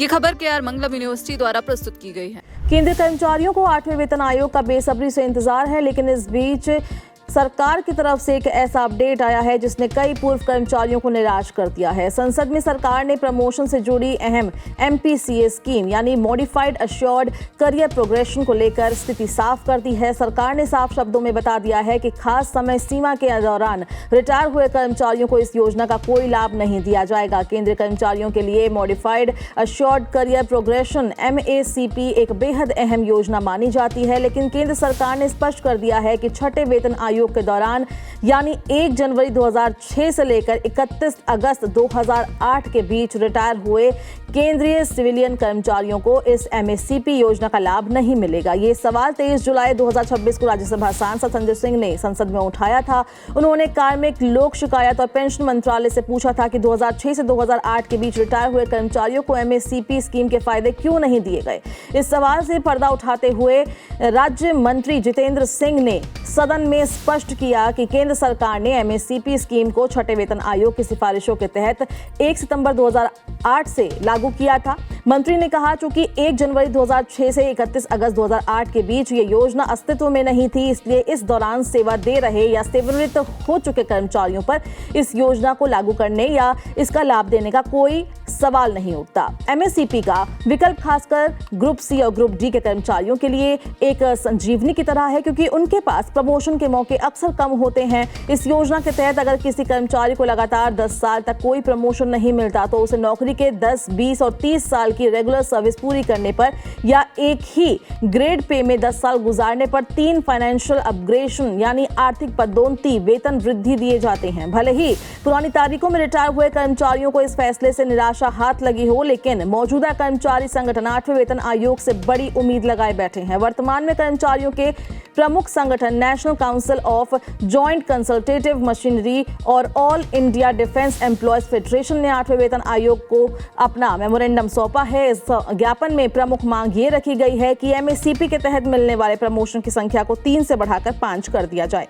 ये खबर KR मंगलम university द्वारा प्रस्तुत की गई है। केंद्रीय कर्मचारियों को 8वें वेतन आयोग का बेसब्री से इंतजार है, लेकिन इस बीच सरकार की तरफ से एक ऐसा अपडेट आया है जिसने कई पूर्व कर्मचारियों को निराश कर दिया है। संसद में सरकार ने प्रमोशन से जुड़ी अहम MPCA स्कीम यानी मॉडिफाइड अश्योर्ड करियर प्रोग्रेशन को लेकर स्थिति साफ कर दी है। सरकार ने साफ शब्दों में बता दिया है कि खास समय सीमा के दौरान रिटायर हुए कर्मचारियों को इस योजना का कोई लाभ नहीं दिया जाएगा। केंद्रीय कर्मचारियों के लिए modified assured career progression MACP एक बेहद अहम योजना मानी जाती है, लेकिन केंद्र सरकार ने स्पष्ट कर दिया है कि छठे वेतन आयोग के दौरान यानी 1 जनवरी 2006 से लेकर 31 अगस्त 2008 के बीच रिटायर हुए केंद्रीय सिविलियन कर्मचारियों को इस MACP योजना का लाभ नहीं मिलेगा। ये सवाल 23 जुलाई 2026 को राज्यसभा सांसद संजय सिंह ने संसद में उठाया था। उन्होंने कार्मिक, लोक शिकायत और पेंशन मंत्रालय से पूछा था कि 2006 से 2008 के बीच रिटायर हुए कर्मचारियों को MACP स्कीम के फायदे क्यों नहीं दिए गए। इस सवाल से पर्दा उठाते हुए राज्य मंत्री जितेंद्र सिंह ने सदन में स्पष्ट किया कि केंद्र सरकार ने MACP स्कीम को छठे वेतन आयोग की सिफारिशों के तहत 1 सितंबर 2008 से लागू किया था। मंत्री ने कहा, चूंकि 1 जनवरी 2006 से 31 अगस्त 2008 के बीच ये योजना अस्तित्व में नहीं थी, इसलिए इस दौरान सेवा दे रहे या सेवानिवृत्त हो चुके कर्मचारियों पर इस योजना को लागू करने या इसका लाभ देने का कोई सवाल नहीं उठता। MACP का विकल्प खासकर ग्रुप C और ग्रुप D के कर्मचारियों के लिए एक संजीवनी की तरह है, क्योंकि उनके पास प्रमोशन के मौके अक्सर कम होते हैं। इस योजना के तहत अगर किसी कर्मचारी को लगातार 10 साल तक कोई प्रमोशन नहीं मिलता तो उसे नौकरी के 10, 20 और 30 साल की रेगुलर सर्विस पूरी करने पर या एक ही ग्रेड पे में 10 साल गुजारने पर 3 फाइनेंशियल अपग्रेडेशन यानी आर्थिक पदोन्नति, वेतन वृद्धि दिए जाते हैं। भले ही पुरानी तारीखों में रिटायर हुए कर्मचारियों को इस फैसले से निराशा हाथ लगी हो, लेकिन मौजूदा कर्मचारी संगठन 8वें वेतन आयोग से बड़ी उम्मीद लगाए बैठे हैं। वर्तमान में कर्मचारियों के प्रमुख संगठन national council of joint consultative machinery और all India defence employees federation ने 8वें वेतन आयोग को अपना मेमोरेंडम सौंपा है। इस ज्ञापन में प्रमुख मांग ये रखी गई है कि MACP के तहत मिलने वाले प्रमोशन की संख्या को 3 से बढ़ाकर 5 कर दिया जाए।